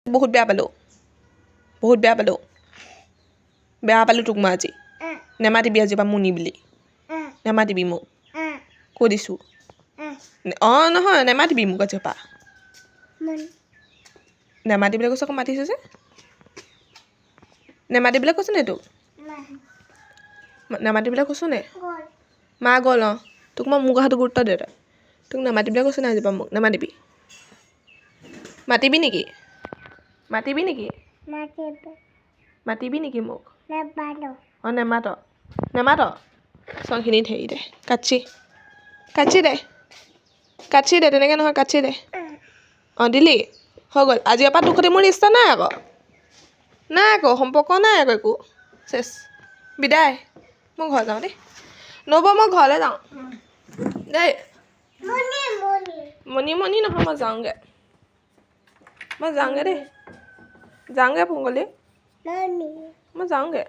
বহুত বেয়া পালোঁ তোক মই আজি নেমাতিবি আজিৰ পৰা মুনি বুলি নেমাতিবি মোক কৈ দিছোঁ অঁ নহয় নেমাতিবি মোক আজিৰ পৰা নেমাতিবলৈ কৈছোঁ আকৌ মাতিছোঁ যে নেমাতিবলৈ কৈছোঁ নে তোক নেমাতিবলৈ কৈছোঁ নে মা গ'ল অঁ তোক মই মোৰ কথাটো গুৰুত্ব দে তই তোক নেমাতিবলৈ কৈছোঁ নাই আজিৰ পৰা মোক নেমাতিবি মাতিবি নেকি মোক অঁ নেমাত চংখিনিত হেৰি দে কাটছি দে তেনেকৈ নহয় কাটছি দে অঁ দিলি হৈ গ'ল আজিৰ পৰা তোৰ সৈতে মোৰ ৰিষ্টা নাই আকৌ সম্পৰ্ক নাই আকৌ একো চেছ বিদায় মই ঘৰ যাওঁ দেই নবৌ মই ঘৰলৈ যাওঁ দেই মণি নহয় মই যাওঁগৈ দেই যাওঁগৈ পংগলী মই যাওঁগৈ